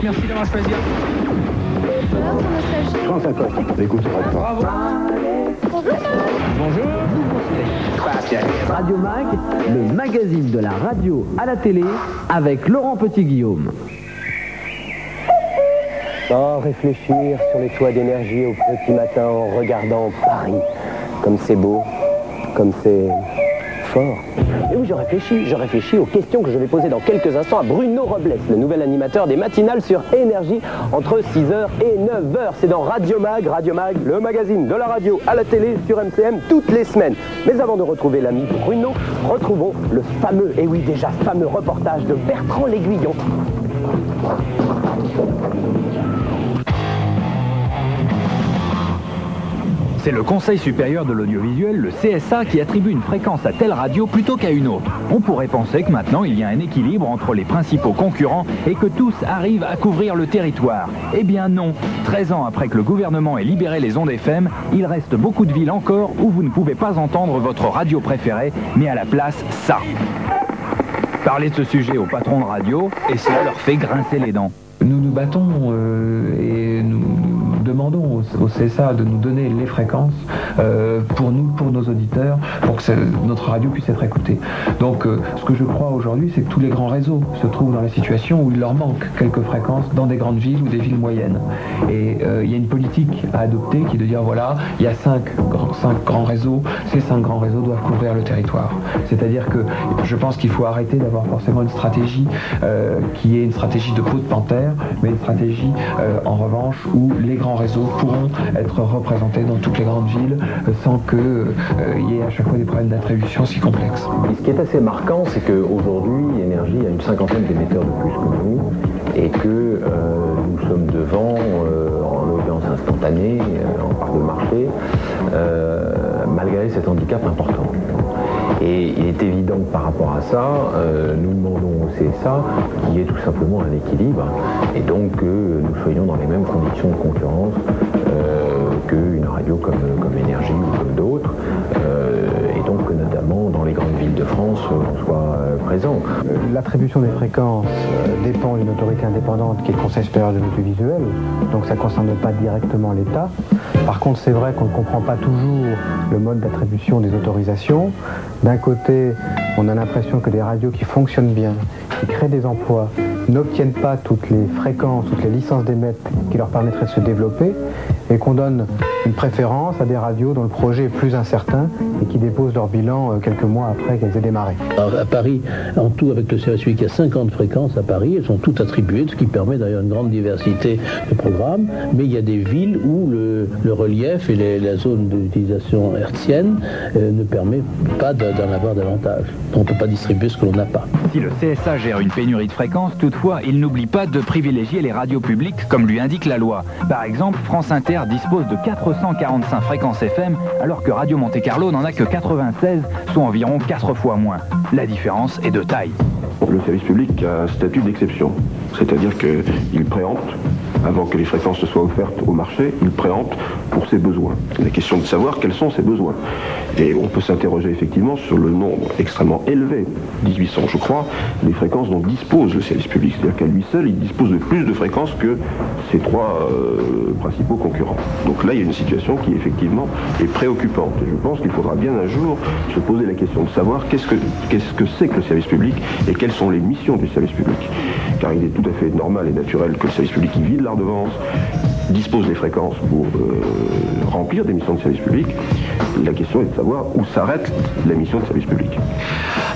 Merci d'avoir choisi. France Info. Écoute, Bravo. Bonjour. Radio Mag, le magazine de la radio à la télé, avec Laurent Petit-Guillaume. Sans réfléchir sur les toits d'énergie au petit matin en regardant Paris. Comme c'est beau, comme c'est fort. Et oui, je réfléchis aux questions que je vais poser dans quelques instants à Bruno Robles, le nouvel animateur des matinales sur Énergie, entre 6h et 9h. C'est dans Radio Mag, le magazine de la radio à la télé sur MCM toutes les semaines. Mais avant de retrouver l'ami Bruno, retrouvons le fameux, et oui déjà fameux reportage de Bertrand L'Aiguillon. C'est le Conseil supérieur de l'audiovisuel, le CSA, qui attribue une fréquence à telle radio plutôt qu'à une autre. On pourrait penser que maintenant il y a un équilibre entre les principaux concurrents et que tous arrivent à couvrir le territoire. Eh bien non. 13 ans après que le gouvernement ait libéré les ondes FM, il reste beaucoup de villes encore où vous ne pouvez pas entendre votre radio préférée, mais à la place, ça. Parlez de ce sujet aux patrons de radio et cela leur fait grincer les dents. Nous nous battons et nous demandons au CSA de nous donner les fréquences pour nous, pour nos auditeurs, pour que notre radio puisse être écoutée. Donc ce que je crois aujourd'hui, c'est que tous les grands réseaux se trouvent dans la situation où il leur manque quelques fréquences dans des grandes villes ou des villes moyennes. Et il y a une politique à adopter qui est de dire voilà, il y a 5 grands réseaux, ces 5 grands réseaux doivent couvrir le territoire. C'est-à-dire que je pense qu'il faut arrêter d'avoir forcément une stratégie qui est une stratégie de peau de panthère, mais une stratégie en revanche où les grands réseaux pourront être représentés dans toutes les grandes villes sans qu'il y ait à chaque fois des problèmes d'attribution si complexes. Et ce qui est assez marquant, c'est qu'aujourd'hui, Énergie a une 50aine d'émetteurs de plus que nous et que nous sommes devant, en audience instantanée, en part de marché, malgré cet handicap important. Et il est évident que par rapport à ça, nous demandons au CSA qu'il y ait tout simplement un équilibre et donc que nous soyons dans les mêmes conditions de concurrence qu'une radio comme Énergie ou comme d'autres, et donc que notamment dans les grandes villes de France, on soit présent. L'attribution des fréquences dépend d'une autorité indépendante qui est le Conseil supérieur de l'audiovisuel, donc ça ne concerne pas directement l'État. Par contre, c'est vrai qu'on ne comprend pas toujours le mode d'attribution des autorisations. D'un côté, on a l'impression que des radios qui fonctionnent bien, qui créent des emplois, n'obtiennent pas toutes les fréquences, toutes les licences d'émettre qui leur permettraient de se développer, et qu'on donne une préférence à des radios dont le projet est plus incertain et qui déposent leur bilan quelques mois après qu'elles aient démarré. Alors à Paris, en tout avec le service public, il y a 50 fréquences à Paris, elles sont toutes attribuées, ce qui permet d'ailleurs une grande diversité de programmes, mais il y a des villes où le relief et la zone d'utilisation hertzienne ne permet pas d'en avoir davantage. On ne peut pas distribuer ce que l'on n'a pas. Si le CSA gère une pénurie de fréquences, toutefois, il n'oublie pas de privilégier les radios publiques comme lui indique la loi. Par exemple, France Inter dispose de 445 fréquences FM, alors que Radio Monte-Carlo n'en a que 96, soit environ 4 fois moins. La différence est de taille. Le service public a un statut d'exception, c'est-à-dire qu'il préempte, avant que les fréquences ne soient offertes au marché, il préempte pour ses besoins. C'est la question de savoir quels sont ses besoins. Et on peut s'interroger effectivement sur le nombre extrêmement élevé, 1800 je crois, des fréquences dont dispose le service public. C'est-à-dire qu'à lui seul, il dispose de plus de fréquences que ses 3 principaux concurrents. Donc là, il y a une situation qui effectivement est préoccupante. Et je pense qu'il faudra bien un jour se poser la question de savoir qu'est-ce que c'est que le service public et quelles sont les missions du service public. Car il est tout à fait normal et naturel que le service public qui vide la redevance dispose des fréquences pour remplir des missions de service public. La question est de savoir où s'arrête la mission de service public.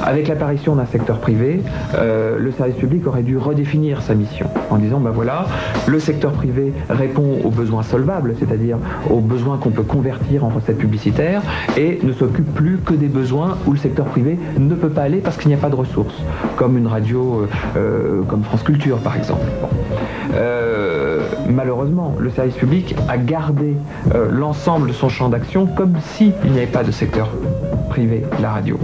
Avec l'apparition d'un secteur privé, le service public aurait dû redéfinir sa mission en disant ben voilà, le secteur privé répond aux besoins solvables, c'est-à-dire aux besoins qu'on peut convertir en recettes publicitaires et ne s'occupe plus que des besoins où le secteur privé ne peut pas aller parce qu'il n'y a pas de ressources, comme une radio comme France Culture par exemple. Bon. Malheureusement, le service public a gardé l'ensemble de son champ d'action comme s'il n'y avait pas de secteur privé, la radio.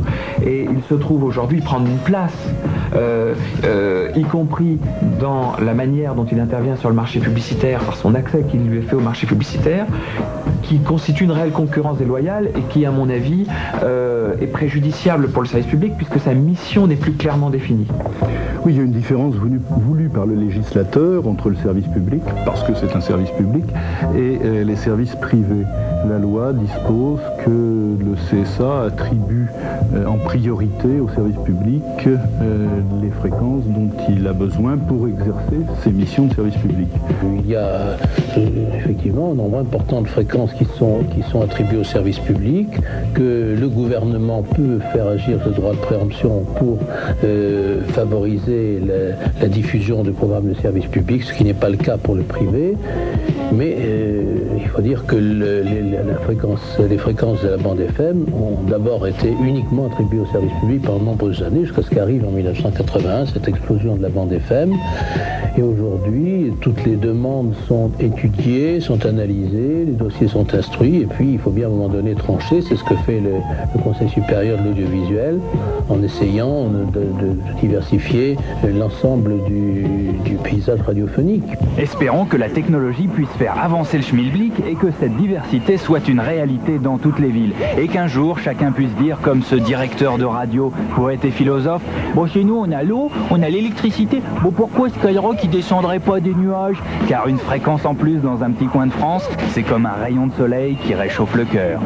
Et il se trouve aujourd'hui prendre une place y compris dans la manière dont il intervient sur le marché publicitaire, par son accès qu'il lui est fait au marché publicitaire, qui constitue une réelle concurrence déloyale et qui, à mon avis, est préjudiciable pour le service public puisque sa mission n'est plus clairement définie. Oui, il y a une différence voulue par le législateur entre le service public, parce que c'est un service public, et les services privés. La loi dispose que le CSA attribue en priorité au service public les fréquences dont il a besoin pour exercer ses missions de service public. Il y a effectivement un nombre important de fréquences qui sont attribuées au service public, que le gouvernement peut faire agir ce droit de préemption pour favoriser la diffusion de programmes de service public, ce qui n'est pas le cas pour le privé. Mais il faut dire que les fréquences de la bande FM ont d'abord été uniquement attribuées au service public pendant de nombreuses années, jusqu'à ce qu'arrive en 1981 cette explosion de la bande FM. Et aujourd'hui, toutes les demandes sont étudiées, sont analysées, les dossiers sont instruits, et puis il faut bien à un moment donné trancher. C'est ce que fait le Conseil supérieur de l'audiovisuel, en essayant de diversifier l'ensemble du paysage radiophonique. Espérons que la technologie puisse faire avancer le schmilblick et que cette diversité soit une réalité dans toutes les villes. Et qu'un jour, chacun puisse dire, comme ce directeur de radio, poète et philosophe, bon, chez nous, on a l'eau, on a l'électricité, bon, pourquoi Skyrock, il descendrait pas des nuages? Car une fréquence en plus dans un petit coin de France, c'est comme un rayon de soleil qui réchauffe le cœur.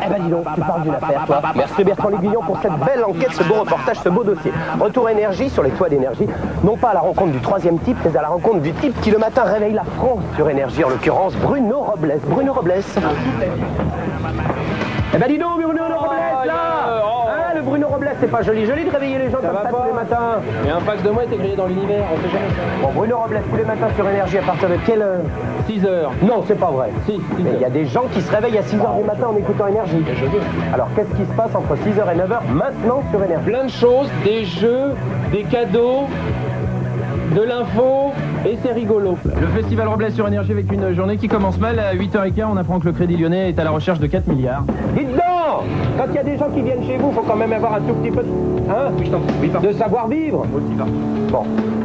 Eh ben dis donc, tu parles d'une affaire, toi. Merci Bertrand L'Aiguillon pour cette belle enquête, ce beau reportage, ce beau dossier. Retour énergie sur les toits d'énergie, non pas à la rencontre du troisième type, mais à la rencontre du type qui le matin réveille la France sur énergie, en l'occurrence Bruno Robles. Bruno Robles. Eh ben dis donc, Bruno Robles, là hein, le Bruno Robles, c'est pas joli de réveiller les gens comme ça tous les matins. Et un fax de moi était grillé dans l'univers, on sait jamais. Bon, Bruno Robles, tous les matins sur énergie, à partir de quelle heure? 6 heures. Non, c'est pas vrai. Si, mais il y a des gens qui se réveillent à 6 heures du matin en écoutant énergie. Alors, qu'est-ce qui se passe entre 6h et 9h maintenant sur énergie? Plein de choses, des jeux, des cadeaux, de l'info, et c'est rigolo. Le festival Robles sur énergie avec une journée qui commence mal. À 8h15, on apprend que le Crédit Lyonnais est à la recherche de 4 milliards. Dites donc, quand il y a des gens qui viennent chez vous, il faut quand même avoir un tout petit peu de savoir-vivre. Bon,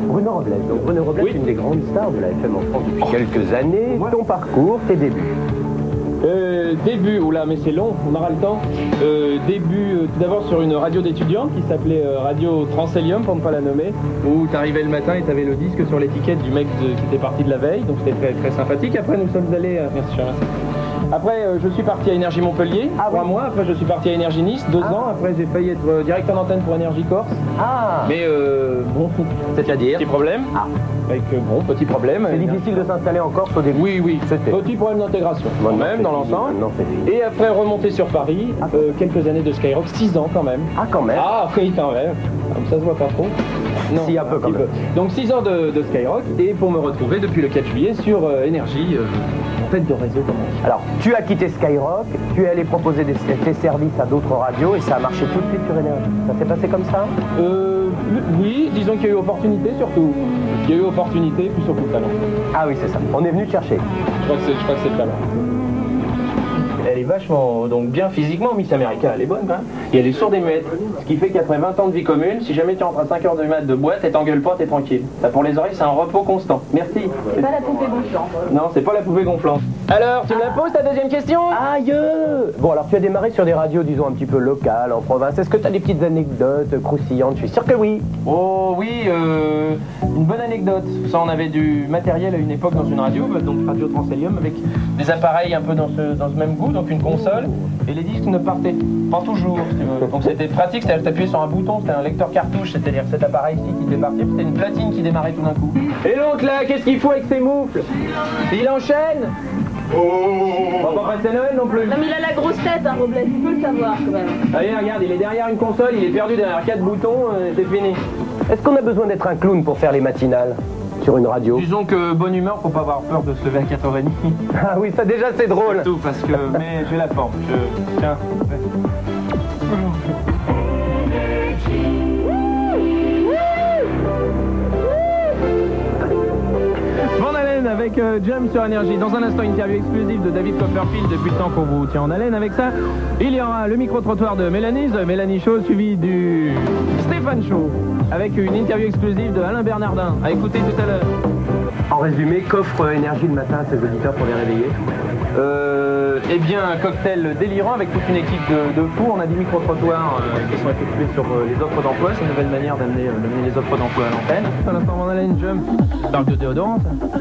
Bruno Robles. Donc Bruno Robles, une des grandes stars de la FM en France depuis quelques années. Ton parcours, tes débuts. Début, oula mais c'est long, on aura le temps. Début tout d'abord sur une radio d'étudiants qui s'appelait Radio Transelium pour ne pas la nommer, où t'arrivais le matin et t'avais le disque sur l'étiquette du mec qui était parti de la veille, donc c'était très, très sympathique. Après nous sommes allés... merci, cher, merci. Après, je suis parti à Énergie Montpellier, 3 mois. Après, je suis parti à Énergie Nice, 2 ans. Après, j'ai failli être directeur d'antenne pour Énergie Corse. Mais bon, c'est-à-dire petit problème. Avec bon, petit problème. C'est difficile de s'installer en Corse au début. Oui. Petit problème d'intégration, quand même, dans l'ensemble. Et après, remonter sur Paris, quelques années de Skyrock, 6 ans quand même. Ah, quand même. Ah, oui, quand même. Comme ça se voit pas trop. Non, si, un peu quand même. Donc 6 ans de Skyrock, et pour me retrouver depuis le 4 juillet sur Énergie, en tête de réseau, comment on dit. Alors, tu as quitté Skyrock, tu es allé proposer tes services à d'autres radios, et ça a marché tout de suite sur Énergie. Ça s'est passé comme ça? Oui, disons qu'il y a eu opportunité surtout. Il y a eu opportunité plus au coup de talent. Ah oui, c'est ça. On est venu te chercher. Je crois que c'est le talent. Elle est vachement, donc bien physiquement, Miss America, elle est bonne quand même. Et elle est sourde et muette, ce qui fait qu'après 20 ans de vie commune, si jamais tu rentres à 5h du mat de boîte et t'engueules pas, t'es tranquille. Ça, pour les oreilles, c'est un repos constant. Merci. C'est pas la poupée gonflante. Non, c'est pas la poupée gonflante. Alors, tu me la poses ta deuxième question? Aïe! Bon, alors tu as démarré sur des radios, disons, un petit peu locales, en province. Est-ce que tu as des petites anecdotes croustillantes? Je suis sûr que oui. Oh oui, une bonne anecdote. Ça, on avait du matériel à une époque dans une radio, donc Radio Transelium, avec des appareils un peu dans ce même goût, donc une console, et les disques ne partaient pas toujours, si tu veux. Donc c'était pratique, c'est-à-dire que t'appuyais sur un bouton, c'était un lecteur cartouche, c'est-à-dire cet appareil-ci qui était parti, c'était une platine qui démarrait tout d'un coup. Et donc là, qu'est-ce qu'il faut avec ses moufles? Il enchaîne? On va pas passer Noël non plus. Non mais il a la grosse tête, hein, Robles, tu peux le savoir quand même. Allez, regarde, il est derrière une console, il est perdu derrière 4 boutons, c'est fini. Est-ce qu'on a besoin d'être un clown pour faire les matinales sur une radio? Disons que bonne humeur, faut pas avoir peur de se lever à 4h30. Ah oui, ça déjà c'est drôle. C'est tout, parce que... mais j'ai la forme, tiens. Van Halen avec Jump sur Énergie. Dans un instant, interview exclusive de David Copperfield depuis le temps qu'on vous tient en haleine avec ça. Il y aura le micro-trottoir de Mélanie, The Mélanie Show, suivi du Stéphane Show, avec une interview exclusive de Alain Bernardin, à écouter tout à l'heure. En résumé, qu'offre Énergie le matin à ses auditeurs pour les réveiller? Eh bien, un cocktail délirant avec toute une équipe de fous. On a des micro-trottoirs qui sont effectués sur les offres d'emploi. C'est une nouvelle manière d'amener les offres d'emploi à l'antenne. À l'instant, on a une Jump. On parle de déodorant, ça.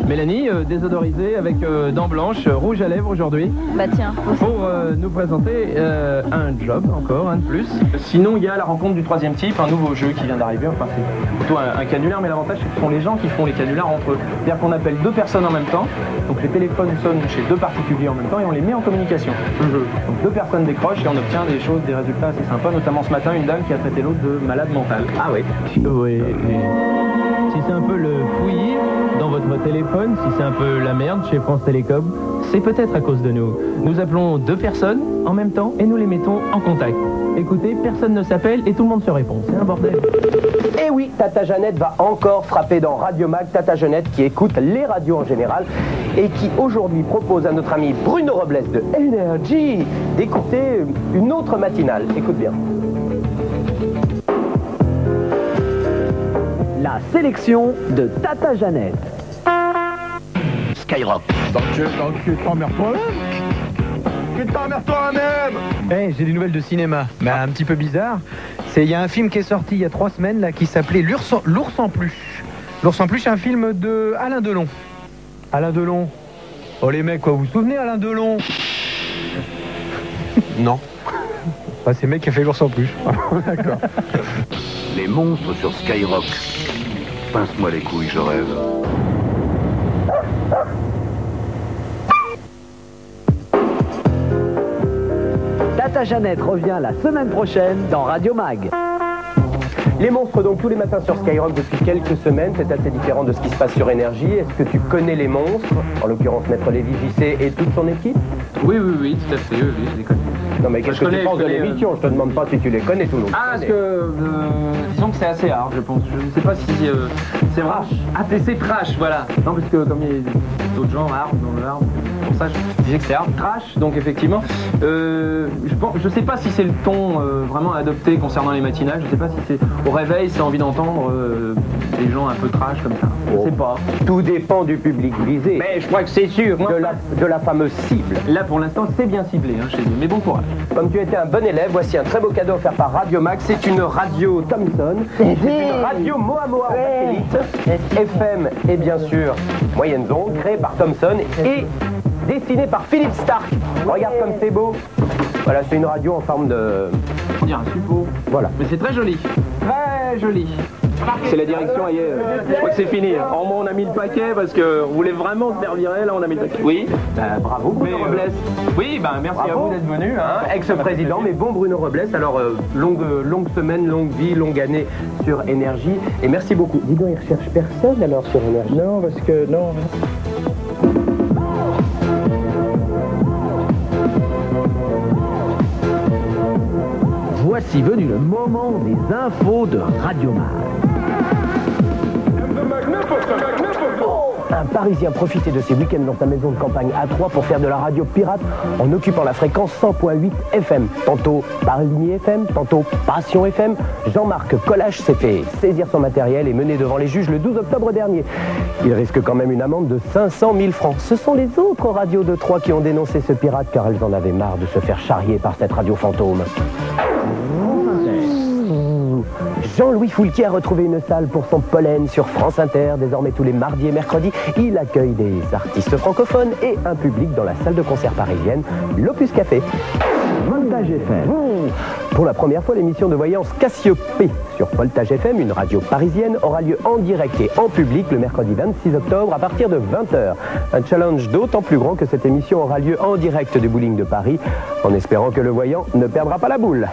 Mélanie, désodorisée avec dents blanches, rouge à lèvres aujourd'hui. Bah tiens. Pour nous présenter un job encore, un de plus. Sinon, il y a la rencontre du troisième type, un nouveau jeu qui vient d'arriver. Enfin, c'est plutôt un canular, mais l'avantage, c'est que ce sont les gens qui font les canulars entre eux. C'est-à-dire qu'on appelle deux personnes en même temps. Donc les téléphones sonnent chez deux particuliers en même temps et on les met en communication. Donc deux personnes décrochent et on obtient des choses, des résultats assez sympas. Notamment ce matin, une dame qui a traité l'autre de malade mental. Ah oui. Oui. Si c'est un peu le fouillis dans votre téléphone, si c'est un peu la merde chez France Télécom, c'est peut-être à cause de nous. Nous appelons deux personnes en même temps et nous les mettons en contact. Écoutez, personne ne s'appelle et tout le monde se répond. C'est un bordel. Et oui, Tata Jeannette va encore frapper dans Radio Mag. Tata Jeannette qui écoute les radios en général et qui aujourd'hui propose à notre ami Bruno Robles de Énergie d'écouter une autre matinale. Écoute bien. La sélection de Tata Jeannette. Skyrock. Donc tu t'emmerdes toi-même. Tu t'emmerdes toi-même. Hey, j'ai des nouvelles de cinéma, mais un petit peu bizarre. Il y a un film qui est sorti il y a 3 semaines là, qui s'appelait L'ours en peluche. L'ours en peluche, c'est un film de Alain Delon. Alain Delon. Oh les mecs, quoi, vous vous souvenez Alain Delon? Non. Bah, c'est le mec qui a fait l'ours en peluche. D'accord. Les monstres sur Skyrock. Pince-moi les couilles, je rêve. Tata Jeannette revient la semaine prochaine dans Radio Mag. Les monstres donc tous les matins sur Skyrock depuis quelques semaines, c'est assez différent de ce qui se passe sur Énergie. Est-ce que tu connais les monstres, en l'occurrence Maître Lévy JC et toute son équipe? Oui, tout à fait, oui, je les connais. Non mais qu'est-ce que tu penses de l'émission? Je te demande pas si tu les connais tout le monde. Ah, parce que disons que c'est assez hard, je pense. Je ne sais pas si c'est trash. Ah, c'est trash, voilà. Non, parce que comme il y a d'autres gens hard dans le hard, pour ça je disais que c'est hard, trash. Donc effectivement, je sais pas si c'est le ton vraiment adopté concernant les matinales. Je sais pas si c'est au réveil, c'est envie d'entendre des gens un peu trash comme ça. Je sais pas. Tout dépend du public visé. Mais je crois que c'est sûr. De la fameuse cible. Là pour l'instant c'est bien ciblé chez eux. Mais bon courage. Comme tu étais un bon élève, voici un très beau cadeau offert par Radio Max. C'est une radio Thomson. C'est une radio Moa en satellite, FM et bien sûr moyenne onde, créée par Thomson et dessinée par Philippe Stark. Regarde comme c'est beau. Voilà, c'est une radio en forme de... On dirait un suppôt. Voilà. Mais c'est très joli. Très joli. C'est la direction ailleurs. Je crois que c'est fini. En moins on a mis le paquet parce qu'on voulait vraiment se faire virer. Là on a mis le paquet. Oui. Bravo Bruno Robles. Oui, merci à vous d'être venu. Ex-président, mais bon Bruno Robles. Alors longue semaine, longue vie, longue année sur Énergie. Et merci beaucoup. Dis donc, il recherche personne alors sur Énergie? Non, parce que non. Voici venu le moment des infos de Radio Mag. Un Parisien profitait de ses week-ends dans sa maison de campagne à Troyes pour faire de la radio pirate en occupant la fréquence 100.8 FM. Tantôt Paris FM, tantôt Passion FM. Jean-Marc Collache s'est fait saisir son matériel et mené devant les juges le 12 octobre dernier. Il risque quand même une amende de 500 000 francs. Ce sont les autres radios de Troyes qui ont dénoncé ce pirate car elles en avaient marre de se faire charrier par cette radio fantôme. Jean-Louis Foulquier a retrouvé une salle pour son pollen sur France Inter. Désormais tous les mardis et mercredis, il accueille des artistes francophones et un public dans la salle de concert parisienne, l'Opus Café. Voltage FM. Pour la première fois, l'émission de voyance Cassiopée sur Voltage FM, une radio parisienne, aura lieu en direct et en public le mercredi 26 octobre à partir de 20h. Un challenge d'autant plus grand que cette émission aura lieu en direct du bowling de Paris, en espérant que le voyant ne perdra pas la boule.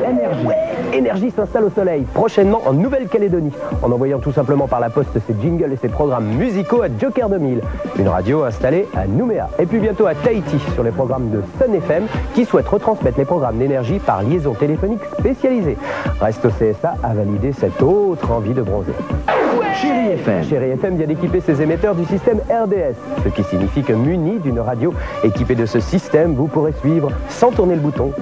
Énergie. Énergie s'installe au soleil, prochainement en Nouvelle-Calédonie, en envoyant tout simplement par la poste ses jingles et ses programmes musicaux à Joker 2000, une radio installée à Nouméa. Et puis bientôt à Tahiti, sur les programmes de Sun FM, qui souhaite retransmettre les programmes d'énergie par liaison téléphonique spécialisée. Reste au CSA à valider cette autre envie de bronzer. Chérie FM. Chérie FM vient d'équiper ses émetteurs du système RDS, ce qui signifie que muni d'une radio équipée de ce système, vous pourrez suivre sans tourner le bouton